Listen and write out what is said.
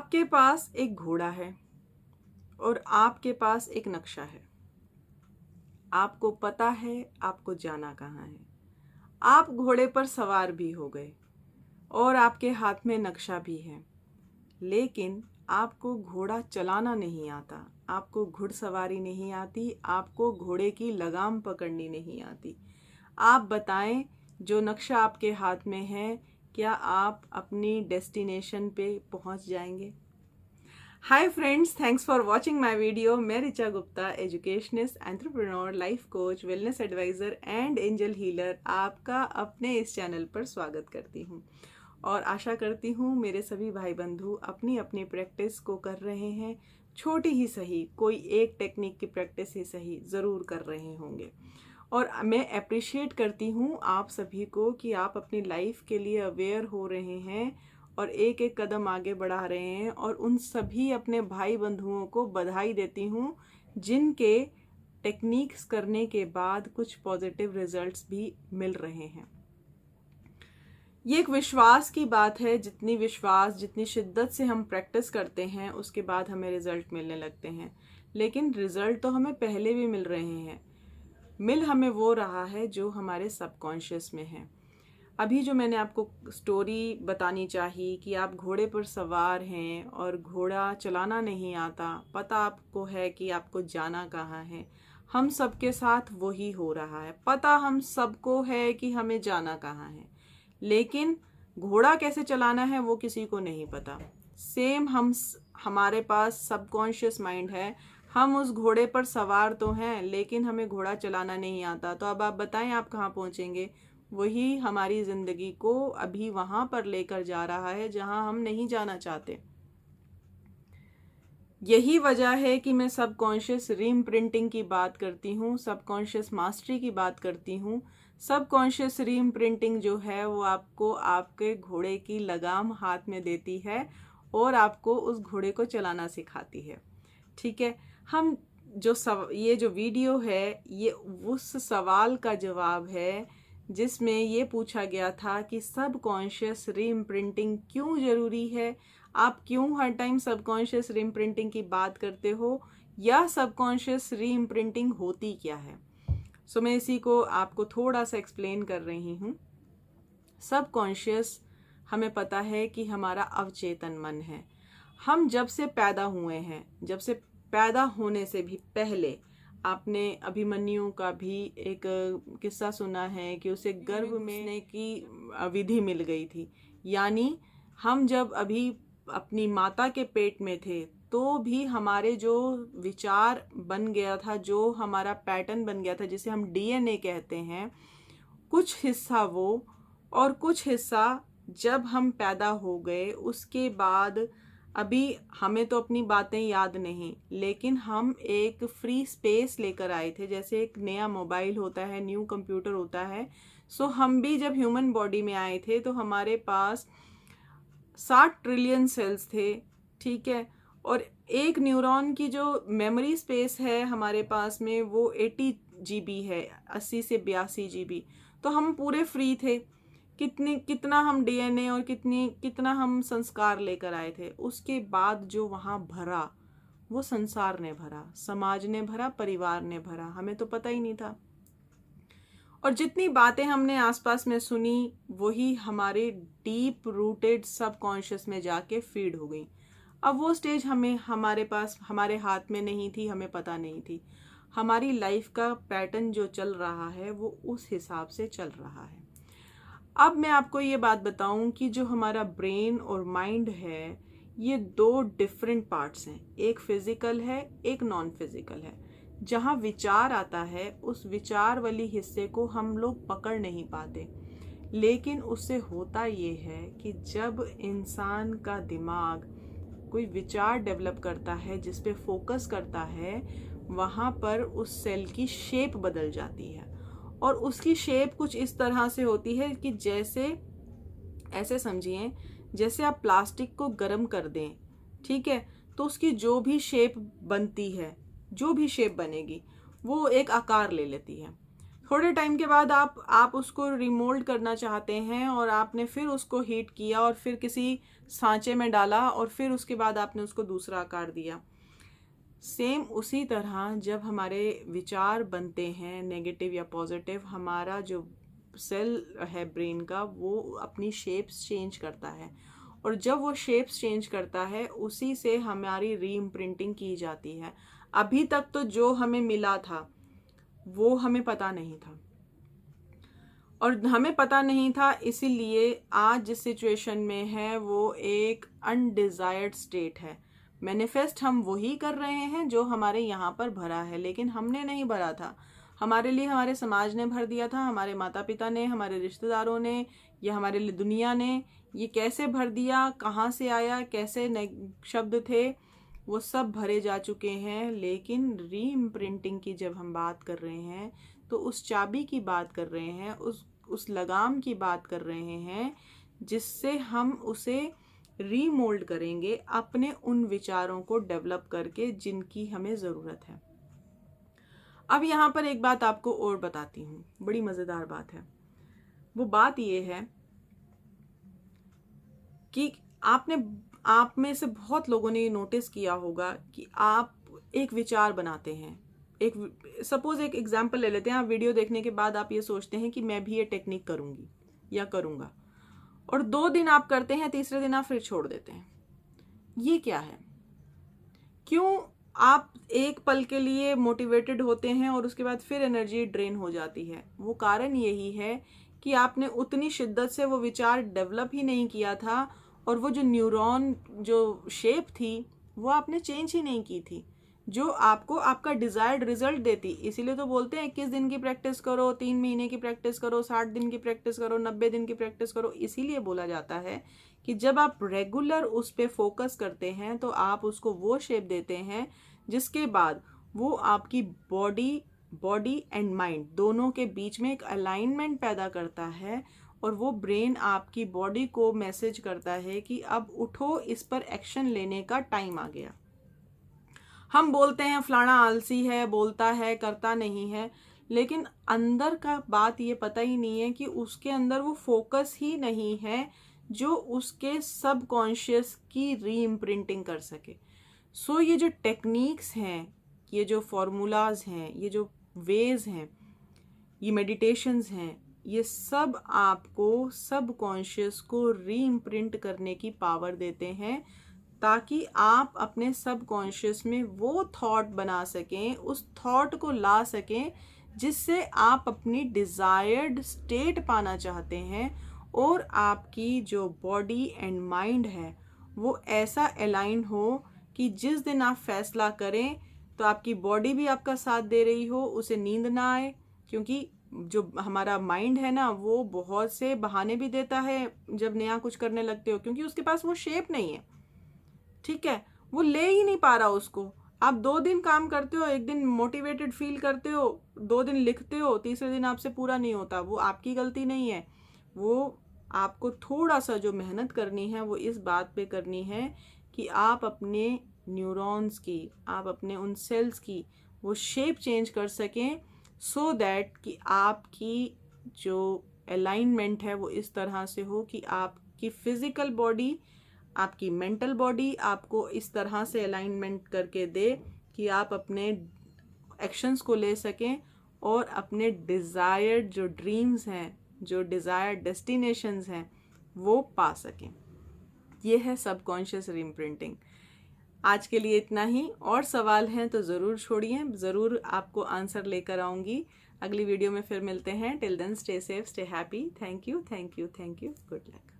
आपके पास एक घोड़ा है और आपके पास एक नक्शा है। आपको पता है आपको जाना कहाँ है। आप घोड़े पर सवार भी हो गए और आपके हाथ में नक्शा भी है, लेकिन आपको घोड़ा चलाना नहीं आता, आपको घुड़सवारी नहीं आती, आपको घोड़े की लगाम पकड़नी नहीं आती। आप बताएं, जो नक्शा आपके हाथ में है, क्या आप अपनी डेस्टिनेशन पे पहुंच जाएंगे? Hi friends, thanks for watching my video. मैं Richa Gupta, educationist, entrepreneur, life coach, wellness advisor and angel healer, आपका अपने इस चैनल पर स्वागत करती हूँ और आशा करती हूँ मेरे सभी भाई बंधु अपनी अपनी प्रैक्टिस को कर रहे हैं। छोटी ही सही, कोई एक टेक्निक की प्रैक्टिस ही सही ज़रूर कर रहे होंगे। और मैं अप्रिशिएट करती हूँ आप सभी को कि आप अपनी लाइफ के लिए अवेयर हो रहे हैं और एक एक कदम आगे बढ़ा रहे हैं। और उन सभी अपने भाई बंधुओं को बधाई देती हूँ जिनके टेक्निक्स करने के बाद कुछ पॉजिटिव रिजल्ट्स भी मिल रहे हैं। ये एक विश्वास की बात है। जितनी विश्वास, जितनी शिद्दत से हम प्रैक्टिस करते हैं, उसके बाद हमें रिजल्ट मिलने लगते हैं। लेकिन रिजल्ट तो हमें पहले भी मिल रहे हैं। मिल हमें वो रहा है जो हमारे सबकॉन्शियस में है। अभी जो मैंने आपको स्टोरी बतानी चाहिए कि आप घोड़े पर सवार हैं और घोड़ा चलाना नहीं आता, पता आपको है कि आपको जाना कहाँ है। हम सबके साथ वही हो रहा है। पता हम सबको है कि हमें जाना कहाँ है, लेकिन घोड़ा कैसे चलाना है वो किसी को नहीं पता। सेम हमारे पास सबकॉन्शियस माइंड है। हम उस घोड़े पर सवार तो हैं, लेकिन हमें घोड़ा चलाना नहीं आता। तो अब आप बताएं आप कहाँ पहुँचेंगे? वही हमारी ज़िंदगी को अभी वहाँ पर लेकर जा रहा है जहाँ हम नहीं जाना चाहते। यही वजह है कि मैं सबकॉन्शियस रीइम्प्रिंटिंग की बात करती हूँ, सबकॉन्शियस मास्टरी की बात करती हूँ। सबकॉन्शियस रीइम्प्रिंटिंग जो है वो आपको आपके घोड़े की लगाम हाथ में देती है और आपको उस घोड़े को चलाना सिखाती है। ठीक है, हम ये जो वीडियो है ये उस सवाल का जवाब है जिसमें ये पूछा गया था कि सबकॉन्शियस रीइम्प्रिंटिंग क्यों ज़रूरी है। आप क्यों हर टाइम सबकॉन्शियस रीइम्प्रिंटिंग की बात करते हो, या सबकॉन्शियस रीइम्प्रिंटिंग होती क्या है। सो मैं इसी को आपको थोड़ा सा एक्सप्लेन कर रही हूँ। सबकॉन्शियस, हमें पता है कि हमारा अवचेतन मन है। हम जब से पैदा हुए हैं, जब से पैदा होने से भी पहले आपने अभिमन्यु का भी एक किस्सा सुना है कि उसे गर्भ में की विधि मिल गई थी। यानी हम जब अभी अपनी माता के पेट में थे तो भी हमारे जो विचार बन गया था, जो हमारा पैटर्न बन गया था, जिसे हम डीएनए कहते हैं, कुछ हिस्सा वो और कुछ हिस्सा जब हम पैदा हो गए उसके बाद। अभी हमें तो अपनी बातें याद नहीं, लेकिन हम एक फ्री स्पेस लेकर आए थे। जैसे एक नया मोबाइल होता है, न्यू कंप्यूटर होता है। सो हम भी जब ह्यूमन बॉडी में आए थे तो हमारे पास 60 ट्रिलियन सेल्स थे। ठीक है, और एक न्यूरॉन की जो मेमोरी स्पेस है हमारे पास में वो 80 GB है, 80 से 82 GB। तो हम पूरे फ्री थे। कितना हम डीएनए और कितना हम संस्कार लेकर आए थे। उसके बाद जो वहाँ भरा वो संसार ने भरा, समाज ने भरा, परिवार ने भरा, हमें तो पता ही नहीं था। और जितनी बातें हमने आसपास में सुनी वही हमारे डीप रूटेड सबकॉन्शियस में जाके फीड हो गई। अब वो स्टेज हमारे पास, हमारे हाथ में नहीं थी, हमें पता नहीं थी। हमारी लाइफ का पैटर्न जो चल रहा है वो उस हिसाब से चल रहा है। अब मैं आपको ये बात बताऊं कि जो हमारा ब्रेन और माइंड है ये दो डिफरेंट पार्ट्स हैं। एक फिजिकल है, एक नॉन फिजिकल है। जहाँ विचार आता है उस विचार वाली हिस्से को हम लोग पकड़ नहीं पाते, लेकिन उससे होता ये है कि जब इंसान का दिमाग कोई विचार डेवलप करता है, जिस पे फोकस करता है, वहाँ पर उस सेल की शेप बदल जाती है। और उसकी शेप कुछ इस तरह से होती है कि जैसे, ऐसे समझिए जैसे आप प्लास्टिक को गर्म कर दें, ठीक है, तो उसकी जो भी शेप बनती है, जो भी शेप बनेगी वो एक आकार ले लेती है। थोड़े टाइम के बाद आप उसको रिमोल्ड करना चाहते हैं और आपने फिर उसको हीट किया और फिर किसी सांचे में डाला और फिर उसके बाद आपने उसको दूसरा आकार दिया। सेम उसी तरह जब हमारे विचार बनते हैं नेगेटिव या पॉजिटिव, हमारा जो सेल है ब्रेन का वो अपनी शेप्स चेंज करता है, और जब वो शेप्स चेंज करता है उसी से हमारी री इम्प्रिंटिंग की जाती है। अभी तक तो जो हमें मिला था वो हमें पता नहीं था, और हमें पता नहीं था इसीलिए आज जिस सिचुएशन में है वो एक अनडिजायर्ड स्टेट है। मैनिफेस्ट हम वही कर रहे हैं जो हमारे यहाँ पर भरा है, लेकिन हमने नहीं भरा था। हमारे लिए हमारे समाज ने भर दिया था, हमारे माता पिता ने, हमारे रिश्तेदारों ने, या हमारे लिए दुनिया ने। ये कैसे भर दिया, कहाँ से आया, कैसे शब्द थे, वो सब भरे जा चुके हैं। लेकिन री इम्प्रिंटिंग की जब हम बात कर रहे हैं तो उस चाबी की बात कर रहे हैं, उस लगाम की बात कर रहे हैं, जिससे हम उसे रीमोल्ड करेंगे अपने उन विचारों को डेवलप करके जिनकी हमें ज़रूरत है। अब यहाँ पर एक बात आपको और बताती हूँ, बड़ी मज़ेदार बात है। वो बात ये है कि आप में से बहुत लोगों ने ये नोटिस किया होगा कि आप एक विचार बनाते हैं। सपोज एक एग्जाम्पल ले लेते हैं। आप वीडियो देखने के बाद आप ये सोचते हैं कि मैं भी ये टेक्निक करूंगी या करूंगा, और 2 दिन आप करते हैं, तीसरे दिन आप फिर छोड़ देते हैं। ये क्या है? क्यों आप एक पल के लिए मोटिवेटेड होते हैं और उसके बाद फिर एनर्जी ड्रेन हो जाती है? वो कारण यही है कि आपने उतनी शिद्दत से वो विचार डेवलप ही नहीं किया था, और वो जो न्यूरॉन जो शेप थी वो आपने चेंज ही नहीं की थी, जो आपको आपका डिजायर्ड रिजल्ट देती। इसीलिए तो बोलते हैं 21 दिन की प्रैक्टिस करो, 3 महीने की प्रैक्टिस करो, 60 दिन की प्रैक्टिस करो, 90 दिन की प्रैक्टिस करो। इसीलिए बोला जाता है कि जब आप रेगुलर उस पर फोकस करते हैं तो आप उसको वो शेप देते हैं जिसके बाद वो आपकी बॉडी एंड माइंड दोनों के बीच में एक अलाइनमेंट पैदा करता है, और वो ब्रेन आपकी बॉडी को मैसेज करता है कि अब उठो, इस पर एक्शन लेने का टाइम आ गया। हम बोलते हैं फलाना आलसी है, बोलता है, करता नहीं है, लेकिन अंदर का बात ये पता ही नहीं है कि उसके अंदर वो फोकस ही नहीं है जो उसके सबकॉन्शियस की री इम्प्रिंटिंग कर सके। सो ये जो टेक्निक्स हैं, ये जो फॉर्मूलाज हैं, ये जो वेज हैं, ये मेडिटेशंस हैं, ये सब आपको सबकॉन्शियस को री इम्प्रिंट करने की पावर देते हैं, ताकि आप अपने सबकॉन्शियस में वो थॉट बना सकें, उस थॉट को ला सकें जिससे आप अपनी डिज़ायर्ड स्टेट पाना चाहते हैं, और आपकी जो बॉडी एंड माइंड है वो ऐसा अलाइन हो कि जिस दिन आप फैसला करें तो आपकी बॉडी भी आपका साथ दे रही हो, उसे नींद ना आए। क्योंकि जो हमारा माइंड है ना, वो बहुत से बहाने भी देता है जब नया कुछ करने लगते हो, क्योंकि उसके पास वो शेप नहीं है, ठीक है, वो ले ही नहीं पा रहा उसको। आप 2 दिन काम करते हो, एक दिन मोटिवेटेड फील करते हो, 2 दिन लिखते हो, तीसरे दिन आपसे पूरा नहीं होता। वो आपकी गलती नहीं है, वो आपको थोड़ा सा जो मेहनत करनी है वो इस बात पे करनी है कि आप अपने न्यूरॉन्स की, आप अपने उन सेल्स की वो शेप चेंज कर सकें, सो दैट कि आपकी जो अलाइनमेंट है वो इस तरह से हो कि आपकी फिजिकल बॉडी, आपकी मेंटल बॉडी आपको इस तरह से अलाइनमेंट करके दे कि आप अपने एक्शंस को ले सकें और अपने डिज़ायर्ड जो ड्रीम्स हैं, जो डिज़ायर्ड डेस्टिनेशंस हैं, वो पा सकें। ये है सबकॉन्शियस रीइम्प्रिंटिंग। आज के लिए इतना ही। और सवाल हैं तो ज़रूर छोड़िए, ज़रूर आपको आंसर लेकर आऊँगी। अगली वीडियो में फिर मिलते हैं। Till then stay safe, stay happy. Thank you, thank you, thank you. Good luck.